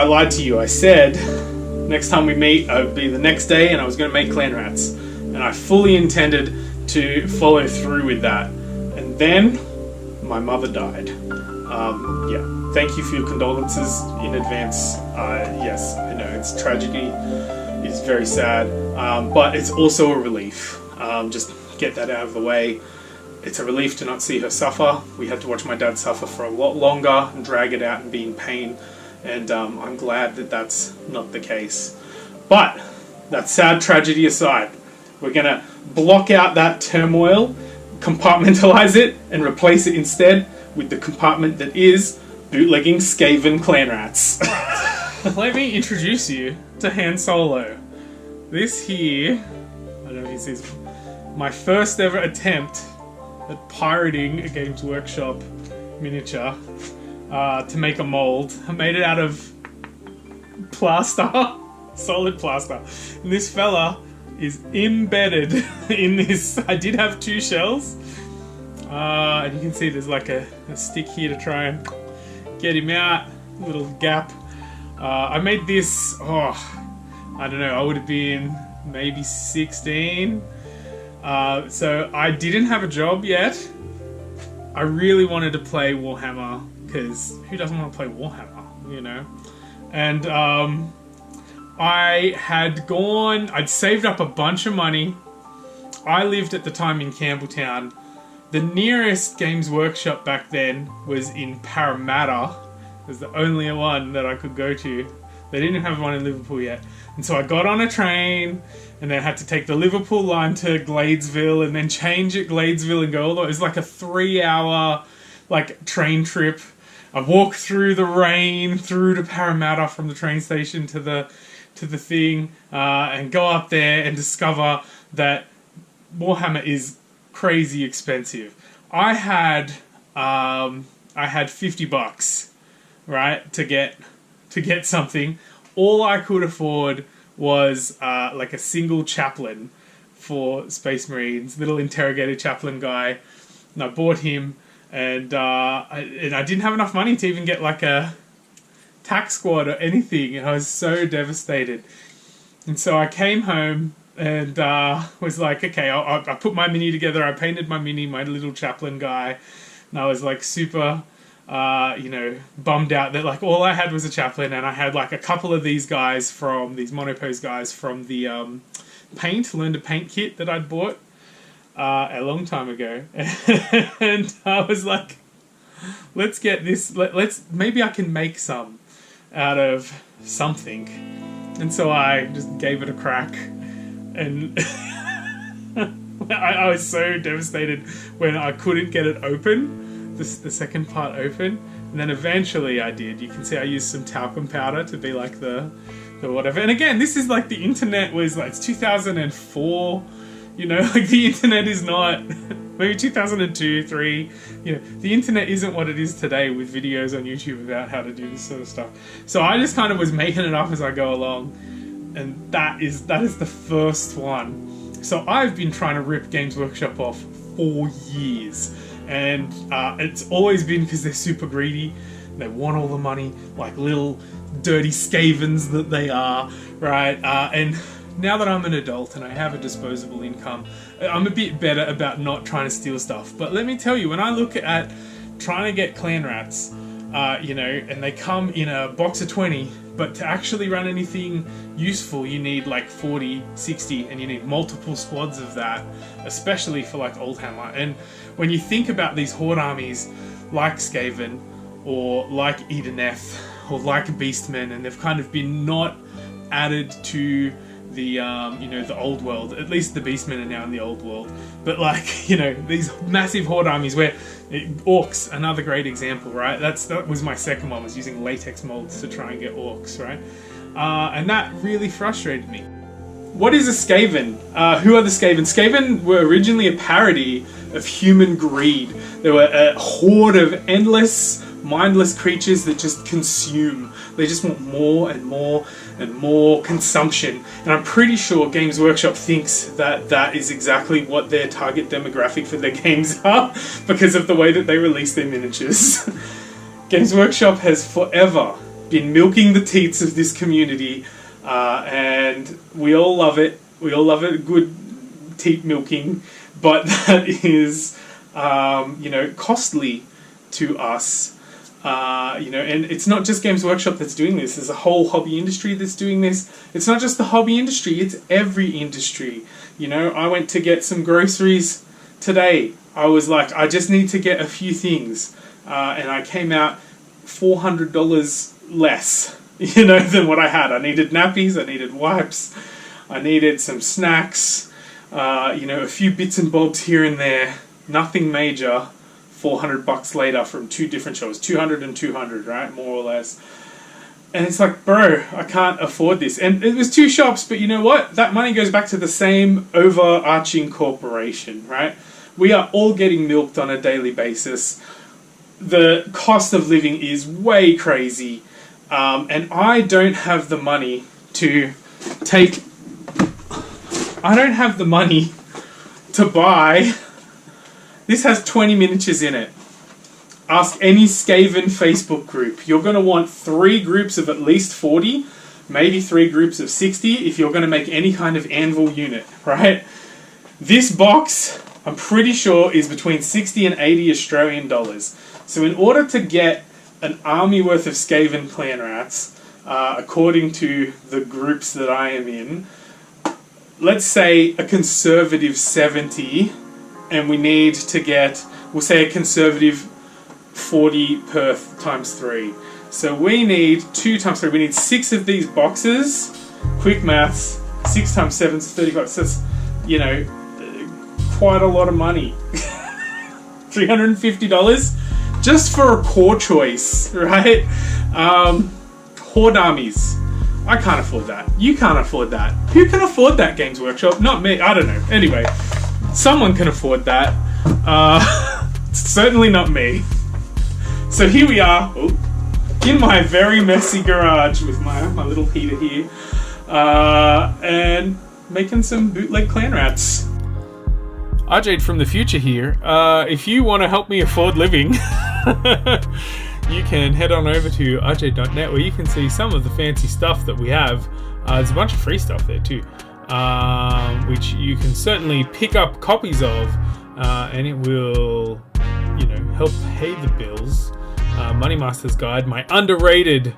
I lied to you. I said next time we meet, it would be the next day, and I was going to make Clanrats. And I fully intended to follow through with that. And then my mother died. Yeah, thank you for your condolences in advance. Yes, I know it's tragedy. It's very sad, but it's also a relief. Just get that out of the way. It's a relief to not see her suffer. We had to watch my dad suffer for a lot longer and drag it out and be in pain. And I'm glad that that's not the case. But that sad tragedy aside, we're going to block out that turmoil, compartmentalize it, and replace it instead with the compartment that is bootlegging Skaven Clanrats. Let me introduce you to Han Solo. This here, I don't know if this is my first ever attempt at pirating a Games Workshop miniature to make a mold. I made it out of plaster, solid plaster. And this fella is embedded in this. I did have 2 shells. And you can see there's like a stick here to try and get him out. A little gap. I made this, I don't know, I would have been maybe 16. So I didn't have a job yet. I really wanted to play Warhammer, because who doesn't want to play Warhammer, you know? And I'd saved up a bunch of money. I lived at the time in Campbelltown. The nearest Games Workshop back then was in Parramatta. It was the only one that I could go to. They didn't have one in Liverpool yet. And so I got on a train, and then had to take the Liverpool line to Gladesville, and then change at Gladesville and go all the way. It was like a 3-hour train trip. I walked through the rain, through to Parramatta from the train station to the thing, and go up there and discover that Warhammer is crazy expensive. I had $50, right, to get something. All I could afford was like a single chaplain for Space Marines, little interrogator chaplain guy, and I bought him, and I didn't have enough money to even get like a tax squad or anything, and I was so devastated. And so I came home and was like, okay, I put my mini together. I painted my mini, my little chaplain guy, and I was like super bummed out that like all I had was a chaplain, and I had like a couple of these monopose guys from the learn to paint kit that I'd bought a long time ago. And I was like, let's get this, maybe I can make some out of something. And so I just gave it a crack, and I was so devastated when I couldn't get it open, the second part open. And then eventually I did. You can see I used some talcum powder to be like the whatever. And again, this is like the internet was like, it's 2004, you know, like the internet is not, maybe 2002, 3, you know, the internet isn't what it is today with videos on YouTube about how to do this sort of stuff. So I just kind of was making it up as I go along. And that is the first one. So I've been trying to rip Games Workshop off for years. And it's always been because they're super greedy. They want all the money, like little dirty Skavens that they are, right? And now that I'm an adult and I have a disposable income, I'm a bit better about not trying to steal stuff. But let me tell you, when I look at trying to get Clanrats, and they come in a box of 20, but to actually run anything useful, you need like 40, 60, and you need multiple squads of that, especially for like Oldhammer. And when you think about these horde armies like Skaven, or like Edeneth, or like Beastmen, and they've kind of been not added to the the old world. At least the Beastmen are now in the old world. But like, these massive horde armies where orcs, another great example, right? That was my second one, was using latex molds to try and get orcs, right? And that really frustrated me. What is a Skaven? Who are the Skaven? Skaven were originally a parody of human greed. They were a horde of endless, mindless creatures that just consume. They just want more and more and more consumption. And I'm pretty sure Games Workshop thinks that that is exactly what their target demographic for their games are, because of the way that they release their miniatures. Games Workshop has forever been milking the teats of this community, and we all love it. We all love it, good teat milking, but that is, costly to us. And it's not just Games Workshop that's doing this. There's a whole hobby industry that's doing this. It's not just the hobby industry, it's every industry. I went to get some groceries today. I was like, I just need to get a few things. And I came out $400 less, than what I had. I needed nappies, I needed wipes, I needed some snacks, a few bits and bobs here and there. Nothing major. $400 later from two different shows, 200 and 200, right, more or less. And it's like, bro, I can't afford this. And it was two shops, but you know what? That money goes back to the same overarching corporation, right? We are all getting milked on a daily basis. The cost of living is way crazy, and I don't have the money to buy. This has 20 miniatures in it. Ask any Skaven Facebook group. You're going to want 3 groups of at least 40, maybe 3 groups of 60 if you're going to make any kind of anvil unit, right? This box, I'm pretty sure, is between 60 and 80 Australian dollars. So in order to get an army worth of Skaven Clanrats, according to the groups that I am in, let's say a conservative 70, and we need to get, we'll say a conservative 40 per times 3. So we need 2 times 3. We need 6 of these boxes. Quick maths. 6 times 7 is 35. So that's, quite a lot of money. $350 just for a core choice, right? Horde armies. I can't afford that. You can't afford that. Who can afford that, Games Workshop? Not me. I don't know. Anyway. Someone can afford that. Certainly not me. So here we are, in my very messy garage with my little heater here, and making some bootleg Clanrats. Arjade from the future here. If you want to help me afford living, you can head on over to arjade.net, where you can see some of the fancy stuff that we have. There's a bunch of free stuff there too. Which you can certainly pick up copies of, and it will, help pay the bills. Money Master's Guide, my underrated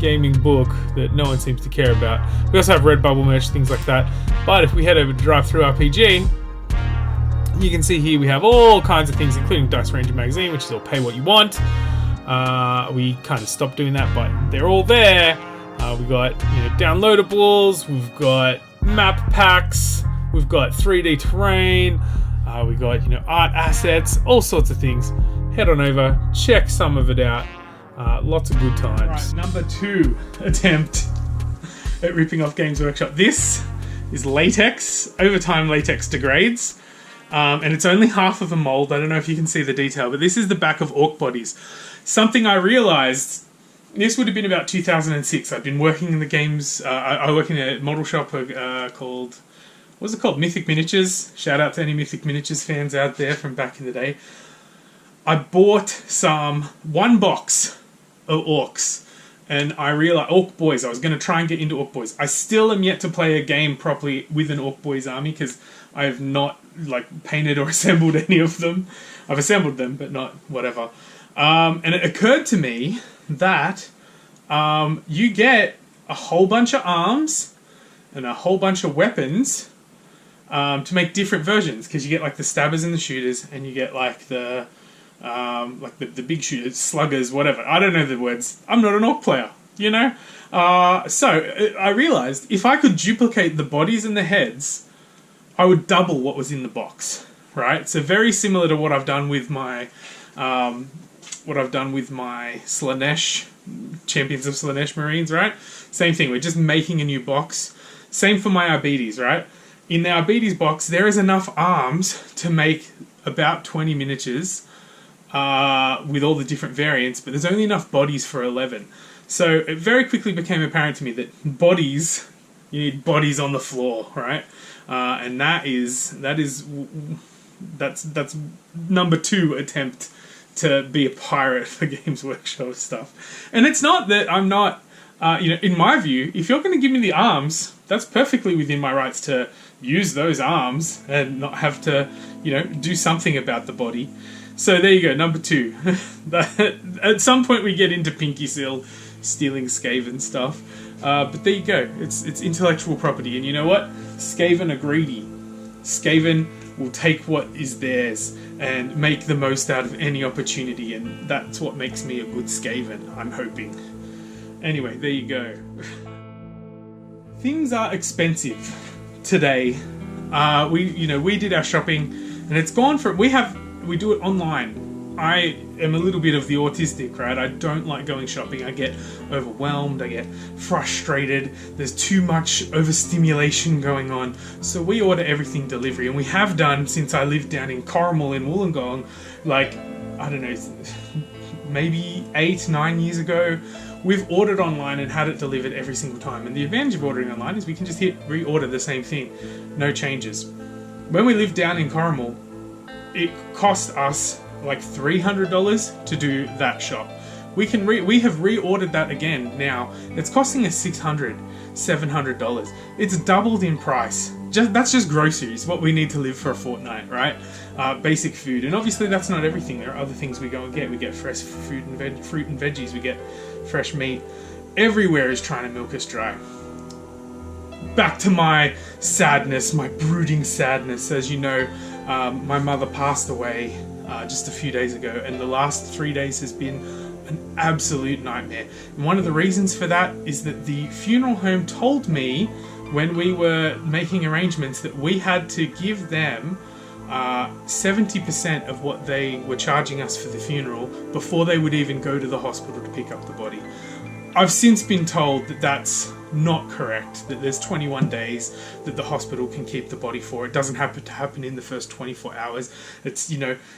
gaming book that no one seems to care about. We also have Redbubble merch, things like that. But if we head over to Drive-Thru RPG, you can see here we have all kinds of things, including Dice Ranger magazine, which is all pay what you want. We kind of stopped doing that, but they're all there. We've got downloadables, we've got map packs, we've got 3D terrain, we've got art assets, all sorts of things. Head on over, check some of it out. Lots of good times. Right, number 2 attempt at ripping off Games Workshop. This is latex. Over time, latex degrades, and it's only half of a mold. I don't know if you can see the detail, but this is the back of orc bodies. Something I realized. This would have been about 2006. I'd been working in the games. I work in a model shop called, what's it called? Mythic Miniatures. Shout out to any Mythic Miniatures fans out there from back in the day. I bought one box of orcs, and I realized Orc Boys. I was going to try and get into Orc Boys. I still am yet to play a game properly with an Orc Boys army because I have not painted or assembled any of them. I've assembled them, but not whatever. And it occurred to me that you get a whole bunch of arms and a whole bunch of weapons to make different versions, because you get the stabbers and the shooters, and you get the big shooters, sluggers, whatever. I don't know the words. I'm not an orc player, So I realized if I could duplicate the bodies and the heads, I would double what was in the box, right? So very similar to what I've done with my Slaanesh, Champions of Slaanesh Marines, right? Same thing, we're just making a new box. Same for my Arbites, right? In the Arbites box, there is enough arms to make about 20 miniatures with all the different variants, but there's only enough bodies for 11. So it very quickly became apparent to me that you need bodies on the floor, right? And that's number 2 attempt to be a pirate for Games Workshop stuff. And it's not that I'm not, in my view, if you're going to give me the arms, that's perfectly within my rights to use those arms and not have to, do something about the body. So there you go, number 2. At some point we get into Pinky Seal stealing Skaven stuff. But there you go, it's intellectual property. And you know what? Skaven are greedy. Skaven will take what is theirs and make the most out of any opportunity, and that's what makes me a good Skaven, I'm hoping. Anyway, there you go. Things are expensive today. We did our shopping, and it's gone from we do it online. I am a little bit of the autistic, right? I don't like going shopping. I get overwhelmed, I get frustrated, there's too much overstimulation going on. So we order everything delivery, and we have done since I lived down in Corrimal in Wollongong, I don't know, maybe 8-9 years ago. We've ordered online and had it delivered every single time. And the advantage of ordering online is we can just hit reorder the same thing, no changes. When we lived down in Corrimal, it cost us like $300 to do that shop. We have reordered that again now. It's costing us $600, $700. It's doubled in price. That's just groceries, what we need to live for a fortnight, right? Basic food. And obviously that's not everything. There are other things we go and get. We get fresh fruit and veggies. We get fresh meat. Everywhere is trying to milk us dry. Back to my sadness, my brooding sadness. As you know, my mother passed away just a few days ago, and the last 3 days has been an absolute nightmare. And one of the reasons for that is that the funeral home told me when we were making arrangements that we had to give them 70% of what they were charging us for the funeral before they would even go to the hospital to pick up the body. I've since been told that that's not correct, that there's 21 days that the hospital can keep the body for. It doesn't happen to happen in the first 24 hours. It's,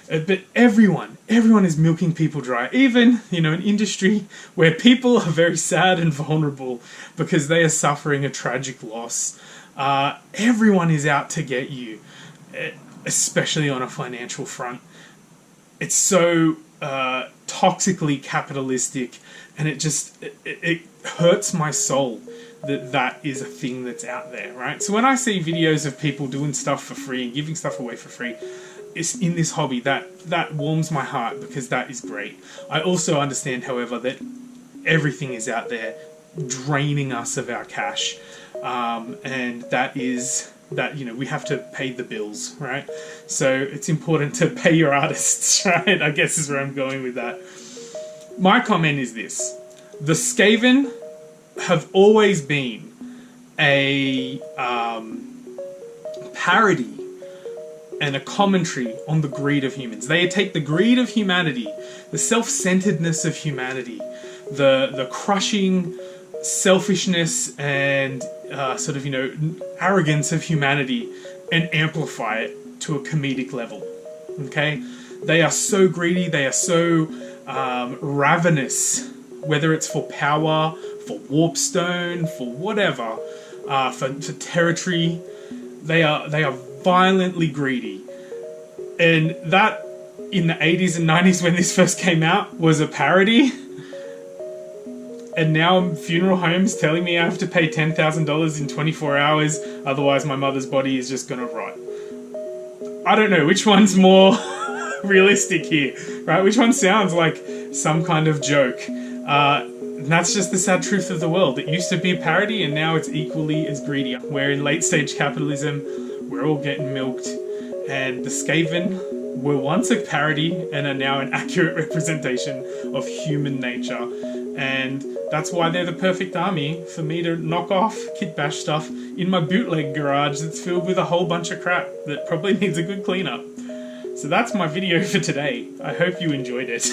but everyone is milking people dry. Even, an industry where people are very sad and vulnerable because they are suffering a tragic loss. Everyone is out to get you, especially on a financial front. It's so toxically capitalistic, and it hurts my soul that is a thing that's out there, right? So when I see videos of people doing stuff for free and giving stuff away for free, it's in this hobby, that warms my heart, because that is great. I also understand, however, that everything is out there draining us of our cash, and that is that we have to pay the bills, right? So it's important to pay your artists, right? I guess is where I'm going with that. My comment is this: the Skaven have always been a parody and a commentary on the greed of humans. They take the greed of humanity, the self-centeredness of humanity, the crushing selfishness and arrogance of humanity, and amplify it to a comedic level. Okay? They are so greedy, they are so ravenous, whether it's for power, for warpstone, for whatever, for territory. They are violently greedy. And that, in the 80s and 90s when this first came out, was a parody. And now funeral homes telling me I have to pay $10,000 in 24 hours, otherwise my mother's body is just gonna rot. I don't know which one's more realistic here, right? Which one sounds like some kind of joke? And that's just the sad truth of the world. It used to be a parody, and now it's equally as greedy. We're in late-stage capitalism, we're all getting milked, and the Skaven were once a parody and are now an accurate representation of human nature. And that's why they're the perfect army for me to knock off kit bash stuff in my bootleg garage that's filled with a whole bunch of crap that probably needs a good cleanup. So that's my video for today. I hope you enjoyed it.